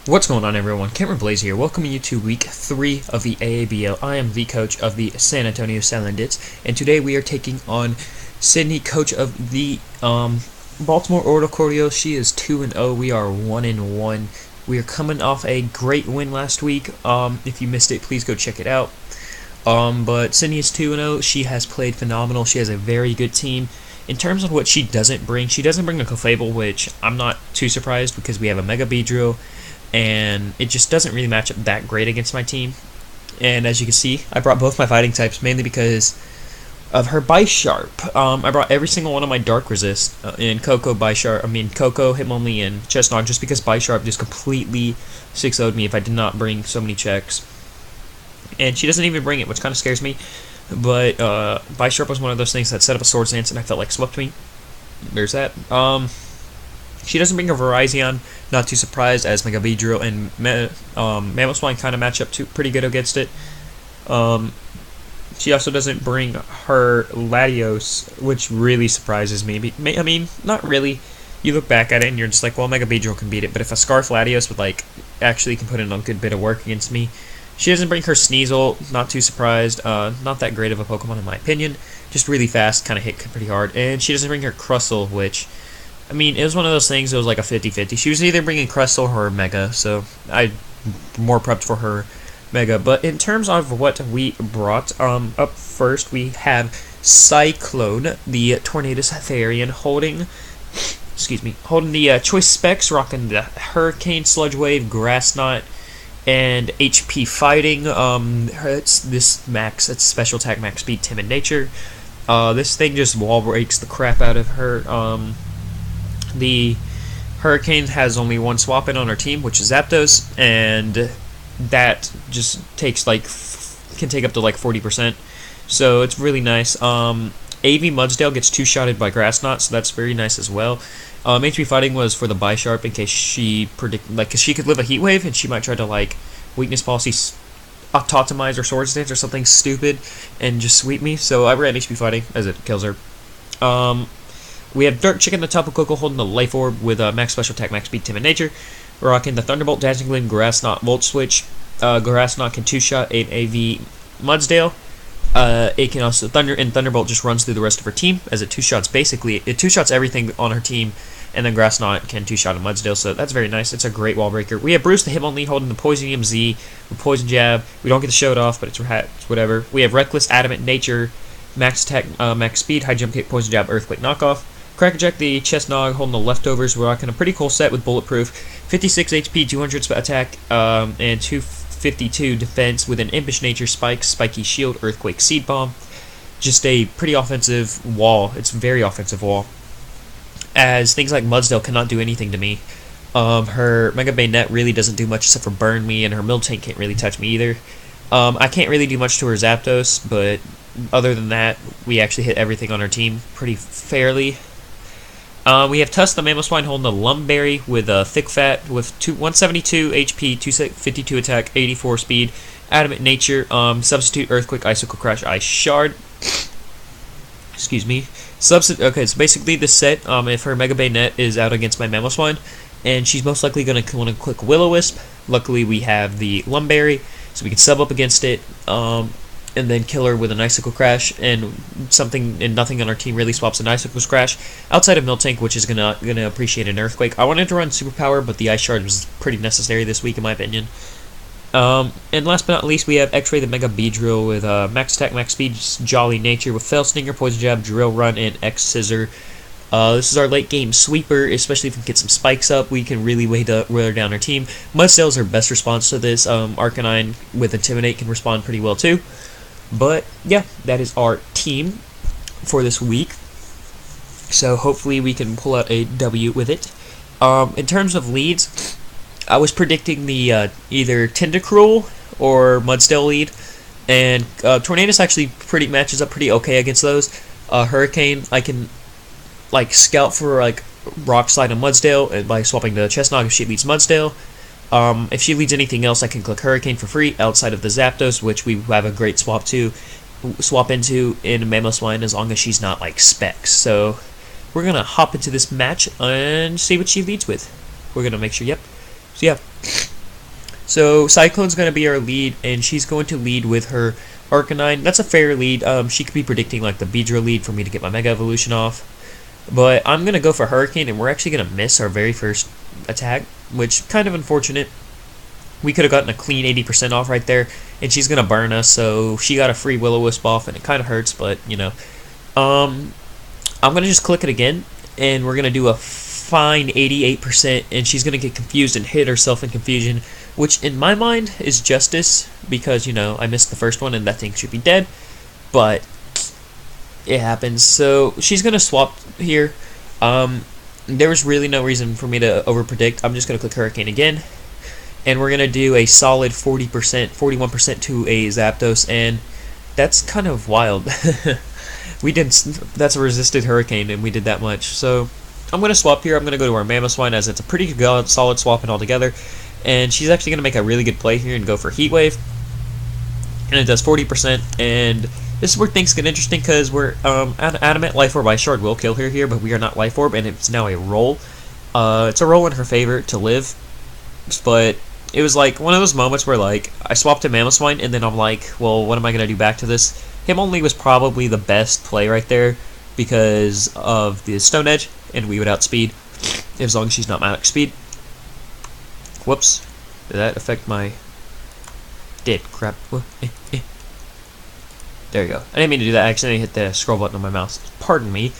What's going on, everyone? CameronBlazeIt here, welcoming you to week 3 of the AABL. I am the coach of the San Antonio Salandits, and today we are taking on Sydney, coach of the Baltimore Oricorios. She is 2-0. We are 1-1. We are coming off a great win last week. If you missed it, please go check it out. But Sydney is 2-0. She has played phenomenal. She has a very good team. In terms of what she doesn't bring a CameronBlazeIt, which I'm not too surprised because we have a Mega Beedrill, and it just doesn't really match up that great against my team. And as you can see, I brought both my fighting types mainly because of her Bisharp. I brought every single one of my Dark Resist in Coco, Hitmonlee, and Chestnut, just because Bisharp just completely 6-0'd me if I did not bring so many checks. And she doesn't even bring it, which kind of scares me. But Bisharp was one of those things that set up a Swords Dance and I felt like swept me. There's that. She doesn't bring a Virizion, not too surprised, as Mega Beedrill and Mamoswine kind of match up pretty good against it. She also doesn't bring her Latios, which really surprises me. I mean, not really. You look back at it and you're just like, well, Mega Beedrill can beat it, but if a Scarf Latios would actually can put in a good bit of work against me. She doesn't bring her Sneasel, not too surprised. Not that great of a Pokemon in my opinion. Just really fast, kind of hit pretty hard. And she doesn't bring her Crustle, which, I mean, it was one of those things, it was like a 50-50. She was either bringing Crustle or Mega, so I more prepped for her Mega. But in terms of what we brought, up first we have Cyclone, the Tornadus Therian, holding the Choice Specs, rocking the Hurricane, Sludge Wave, Grass Knot, and HP Fighting. It's special attack, max speed, timid nature. This thing just wall breaks the crap out of her. The Hurricane has only one swap in on her team, which is Zapdos, and that just can take up to like 40%. So it's really nice. AV Mudsdale gets two-shotted by Grass Knot, so that's very nice as well. HP Fighting was for the Bisharp in case she because she could live a Heat Wave and she might try to Weakness Policy, Autotomize or Swords Dance or something stupid and just sweep me. So I ran HP Fighting as it kills her. We have Dark Chicken, the Tapu Koko, holding the Life Orb with max special attack, max speed, timid nature. Rocking the Thunderbolt, Dazzling Gleam, Grass Knot, Volt Switch. Grass Knot can two-shot an AV Mudsdale. It can also Thunderbolt just runs through the rest of her team as it two-shots everything on her team, and then Grass Knot can two-shot a Mudsdale, so that's very nice. It's a great wall breaker. We have Bruce the Hitmonlee holding the Poisonium Z with Poison Jab. We don't get to show it off, but it's whatever. We have Reckless, Adamant Nature, Max Attack, Max Speed, High Jump Kick, Poison Jab, Earthquake Knockoff. Crackerjack the Chestnut holding the Leftovers. We're rocking a pretty cool set with Bulletproof, 56 HP, 200 attack, and 252 defense with an Impish Nature, Spikes, Spiky Shield, Earthquake Seed Bomb. Just a pretty offensive wall. It's a very offensive wall, as things like Mudsdale cannot do anything to me. Her Mega Bayonet really doesn't do much except for burn me, and her Miltank can't really touch me either. I can't really do much to her Zapdos, but other than that, we actually hit everything on our team pretty fairly. We have Tusk the Mamoswine holding the Lumberry with Thick Fat with 172 HP, 252 attack, 84 speed, Adamant Nature, Substitute, Earthquake, Icicle Crash, Ice Shard. Excuse me. Okay, so basically this set, if her Mega Bayonet is out against my Mamoswine, and she's most likely going to want to click Will-O-Wisp. Luckily, we have the Lumberry, so we can sub up against it, and then kill her with an Icicle Crash, and nothing on our team really swaps an Icicle Crash outside of Miltank, which is gonna appreciate an Earthquake. I wanted to run Superpower, but the Ice Shard was pretty necessary this week in my opinion. And last but not least, we have X-Ray the Mega Beedrill with Max Attack, Max Speed, Jolly Nature with Fell Stinger, Poison Jab, Drill Run, and X Scissor. This is our late game sweeper, especially if we can get some spikes up. We can really wear down our team. Mudsdale is our best response to this. Arcanine with Intimidate can respond pretty well too. But yeah, that is our team for this week. So hopefully we can pull out a W with it. In terms of leads, I was predicting the either Tentacruel or Mudsdale lead, and Tornadus actually matches up pretty okay against those. Hurricane, I can scout for Rock Slide and Mudsdale by swapping the Chestnut if she leads Mudsdale. If she leads anything else, I can click Hurricane for free outside of the Zapdos, which we have a great swap into in Mamoswine as long as she's not Specs. So we're gonna hop into this match and see what she leads with. We're gonna make sure. Yep. So yeah. So Cyclone's going to be our lead, and she's going to lead with her Arcanine. That's a fair lead. She could be predicting like the Beedrill lead for me to get my Mega Evolution off. But I'm going to go for Hurricane, and we're actually going to miss our very first attack, which kind of unfortunate. We could have gotten a clean 80% off right there, and she's going to burn us, so she got a free Will-O-Wisp off, and it kind of hurts, but, you know. I'm going to just click it again, and we're going to do a fine 88%, and she's going to get confused and hit herself in confusion, which in my mind is justice, because, you know, I missed the first one, and that thing should be dead, but it happens. So she's going to swap here. There was really no reason for me to overpredict. I'm just going to click Hurricane again, and we're going to do a solid 40%, 41% to a Zapdos, and that's kind of wild. That's a resisted Hurricane, and we did that much. So I'm going to swap here. I'm going to go to our Mamoswine, as it's a pretty solid swapping altogether, and she's actually going to make a really good play here and go for Heat Wave, and it does 40%, and this is where things get interesting, because we're Adamant Life Orb. Ice Shard will kill her here, but we are not Life Orb, and it's now a roll. It's a roll in her favor to live, but it was like one of those moments where like I swapped to Mamoswine, and then I'm like, well, what am I going to do back to this? Hitmonlee was probably the best play right there because of the Stone Edge, and we would outspeed as long as she's not max speed. Whoops. Did that affect my... Did. Crap. There you go. I didn't mean to do that. I accidentally hit the scroll button on my mouse. Pardon me.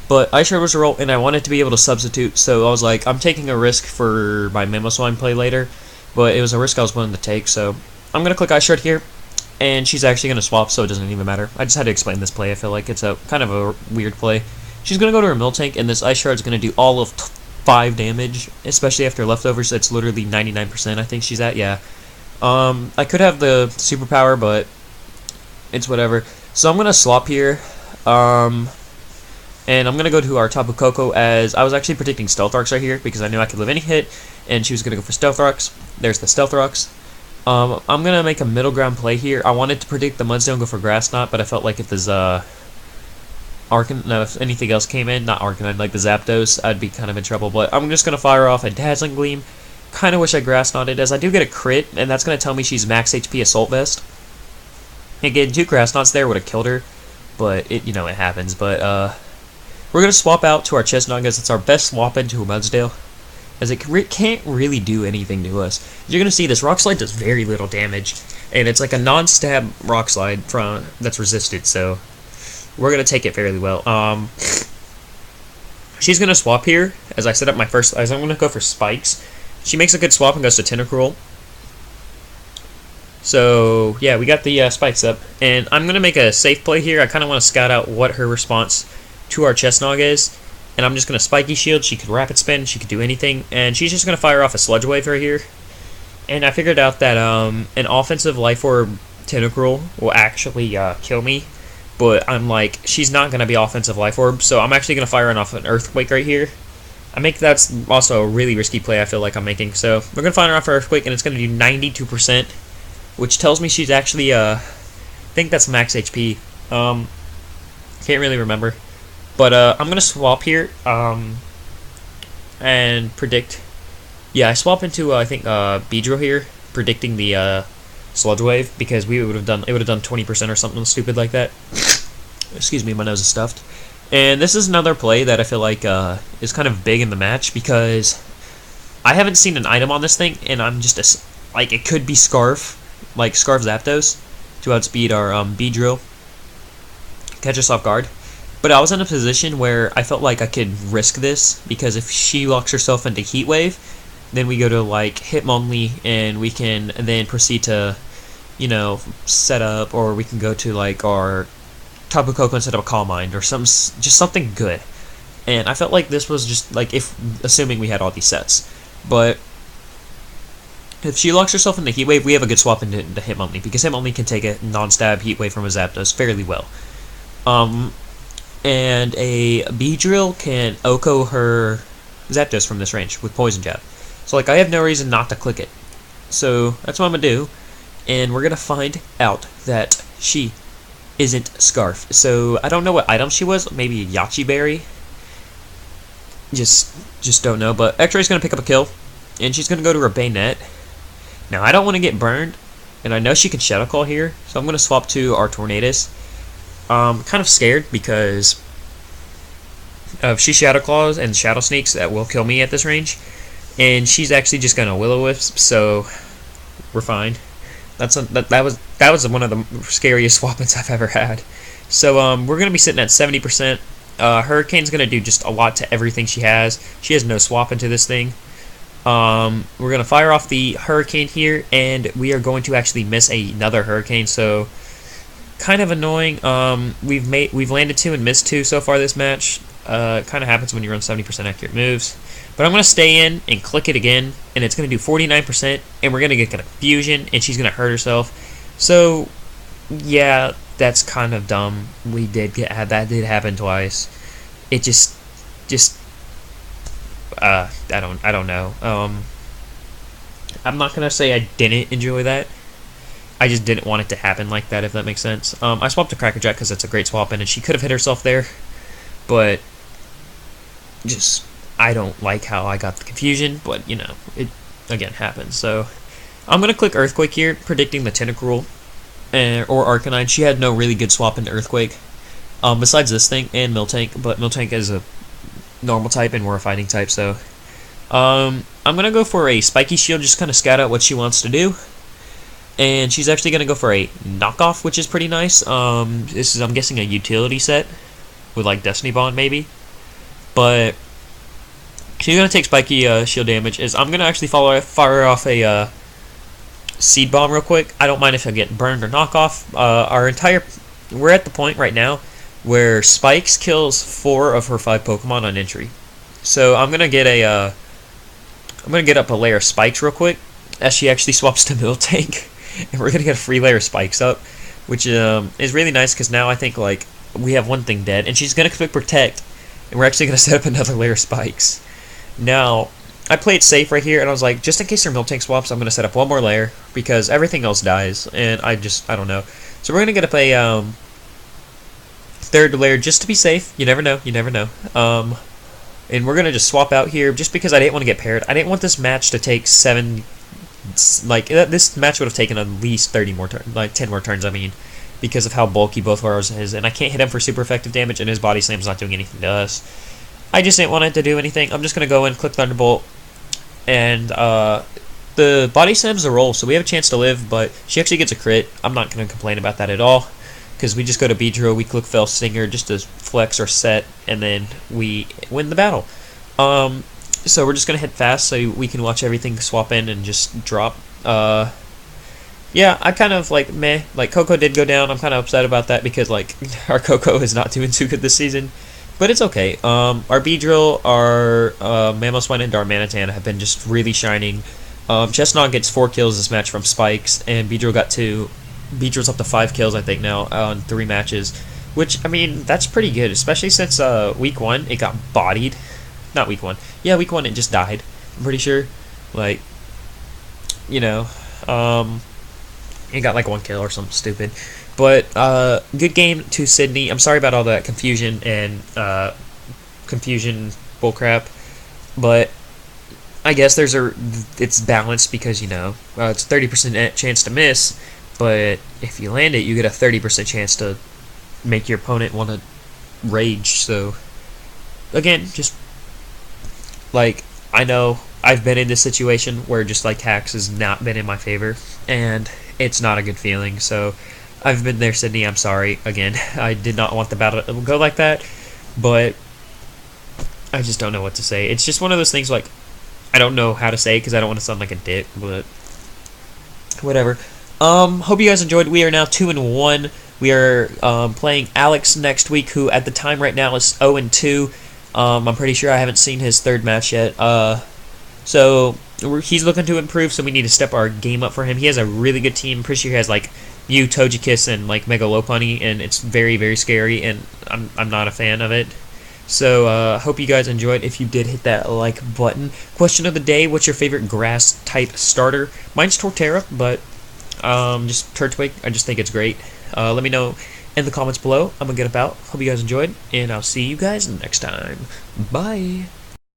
But Ice Shard was a roll, and I wanted to be able to substitute, so I was like, I'm taking a risk for my Mamoswine play later, but it was a risk I was willing to take, so I'm going to click Ice Shard here, and she's actually going to swap, so it doesn't even matter. I just had to explain this play. I feel like it's a kind of a weird play. She's going to go to her Miltank, and this Ice Shard's going to do all of 5 damage, especially after leftovers. It's literally 99%, I think she's at, yeah. I could have the superpower, but it's whatever. So I'm going to swap here, and I'm going to go to our Tapu Koko, as I was actually predicting Stealth Rocks right here, because I knew I could live any hit, and she was going to go for Stealth Rocks. There's the Stealth Rocks. I'm going to make a middle ground play here. I wanted to predict the Mudstone, go for Grass Knot, but I felt like if there's if anything else came in, not Arcanine, like the Zapdos, I'd be kind of in trouble. But I'm just going to fire off a Dazzling Gleam. Kind of wish I Grass Knotted, as I do get a crit, and that's going to tell me she's max HP Assault Vest. Again, 2 Grass Knots there would have killed her, but it happens. But we're going to swap out to our Chestnut, as it's our best swap into a Mudsdale, as it can't really do anything to us. You're going to see this Rock Slide does very little damage, and it's like a non-stab Rock Slide that's resisted, so we're going to take it fairly well. She's going to swap here, as I set up my first, as I'm going to go for Spikes. She makes a good swap and goes to Tentacruel. So, yeah, we got the Spikes up, and I'm going to make a safe play here. I kind of want to scout out what her response to our Chestnut is, and I'm just going to Spiky Shield. She could Rapid Spin, she could do anything, and she's just going to fire off a Sludge Wave right here. And I figured out that an offensive Life Orb Tentacruel will actually kill me, but I'm like, she's not going to be offensive Life Orb, so I'm actually going to fire off an Earthquake right here. That's also a really risky play I feel like I'm making, so we're going to fire off an Earthquake, and it's going to do 92%, which tells me she's actually, I think that's max HP, can't really remember. But I'm going to swap here and predict. Yeah, I swap into, I think, Beedrill here, predicting the Sludge Wave, because it would have done 20% or something stupid like that. Excuse me, my nose is stuffed. And this is another play that I feel like is kind of big in the match, because I haven't seen an item on this thing, and I'm just, like, it could be Scarf, like Scarf Zapdos, to outspeed our Beedrill, catch us off guard. But I was in a position where I felt like I could risk this, because if she locks herself into Heat Wave, then we go to like Hitmonlee, and we can then proceed to, set up, or we can go to like our Tapu Koko instead of a Calm Mind, or just something good. And I felt like this was just like, assuming we had all these sets. But if she locks herself into Heat Wave, we have a good swap into Hitmonlee, because Hitmonlee can take a non-stab Heat Wave from a Zapdos fairly well. And a Beedrill can Oko her Zapdos from this range with Poison Jab. So, like, I have no reason not to click it. So, that's what I'm going to do. And we're going to find out that she isn't Scarf. So, I don't know what item she was. Maybe a Yachi Berry. Just don't know. But X-Ray's going to pick up a kill. And she's going to go to her Bayonet. Now I don't want to get burned, and I know she can Shadow Call here, so I'm going to swap to our Tornadus. Kind of scared because if she Shadow Claws and Shadow Sneaks, that will kill me at this range, and she's actually just going to Will-O-Wisp, so we're fine. That was one of the scariest swap-ins I've ever had. So we're going to be sitting at 70%. Hurricane's going to do just a lot to everything she has. She has no swap into this thing. We're going to fire off the Hurricane here, and we are going to actually miss another Hurricane, so kind of annoying. We've landed 2 and missed 2 so far this match. It kind of happens when you run 70% accurate moves. But I'm going to stay in and click it again, and it's going to do 49%, and we're going to get confusion, and she's going to hurt herself. So, yeah, that's kind of dumb. That did happen twice. It just I don't know. I'm not going to say I didn't enjoy that. I just didn't want it to happen like that, if that makes sense. I swapped to Crackerjack because it's a great swap in, and she could have hit herself there, but just I don't like how I got the confusion, but you know, it again happens. So I'm gonna click Earthquake here, predicting the Tentacruel or Arcanine. She had no really good swap into Earthquake, besides this thing and Miltank, but Miltank is a normal type and we're a fighting type, so I'm gonna go for a Spiky Shield, just kind of scout out what she wants to do. And she's actually gonna go for a knockoff, which is pretty nice. This is, I'm guessing, a utility set with like Destiny Bond maybe, but she's gonna take spiky shield damage. I'm gonna actually fire off a Seed Bomb real quick. I don't mind if I get burned or knockoff. We're at the point right now where Spikes kills 4 of her 5 Pokemon on entry. So I'm gonna get up a layer of Spikes real quick as she actually swaps to Miltank, and we're gonna get a free layer of Spikes up, which is really nice because now I think like we have one thing dead, and she's gonna click Protect, and we're actually gonna set up another layer of Spikes. Now, I played safe right here, and I was like, just in case her Miltank swaps, I'm going to set up one more layer, because everything else dies, and I don't know. So we're going to get up a third layer just to be safe. You never know, and we're going to just swap out here, just because I didn't want to get paired. I didn't want this match to take 7, like, this match would have taken at least 30 more turns, like 10 more turns, I mean, because of how bulky both of ours is, and I can't hit him for super effective damage, and his Body Slam's not doing anything to us. I just didn't want it to do anything. I'm just going to go in, click Thunderbolt, and the Body Slam's a roll, so we have a chance to live, but she actually gets a crit. I'm not going to complain about that at all, because we just go to Beedrill, we click Fell Stinger just to flex or set, and then we win the battle. So we're just going to hit fast so we can watch everything swap in and just drop. Yeah, I kind of like meh. Like Coco did go down. I'm kind of upset about that because like our Coco is not doing too good this season. But it's okay. Our Beedrill, our Mamoswine, and Darmanitan have been just really shining. Chestnut gets 4 kills this match from Spikes, and Beedrill got 2. Beedrill's up to 5 kills, I think, now on 3 matches. Which, I mean, that's pretty good, especially since week 1 it got bodied. Not week 1. Yeah, week 1 it just died, I'm pretty sure. Like, you know, it got like 1 kill or something stupid. But good game to Sydney. I'm sorry about all that confusion and confusion bullcrap, but I guess it's balanced because you know it's 30% chance to miss, but if you land it, you get a 30% chance to make your opponent want to rage. So again, just like I know I've been in this situation where just like hacks has not been in my favor, and it's not a good feeling. So I've been there, Sydney. I'm sorry. Again, I did not want the battle to go like that, but I just don't know what to say. It's just one of those things like I don't know how to say because I don't want to sound like a dick, but whatever. Hope you guys enjoyed. We are now 2-1. We are playing Alex next week, who at the time right now is 0-2. I'm pretty sure I haven't seen his 3rd match yet. So he's looking to improve, so we need to step our game up for him. He has a really good team. I'm pretty sure he has like Mew, Togekiss, and like Mega Lopunny, and it's very, very scary, and I'm not a fan of it. So hope you guys enjoyed. If you did, hit that like button. Question of the day: what's your favorite grass type starter? Mine's Torterra, but just Turtwig. I just think it's great. Let me know in the comments below. I'm gonna get about. Hope you guys enjoyed, and I'll see you guys next time. Bye.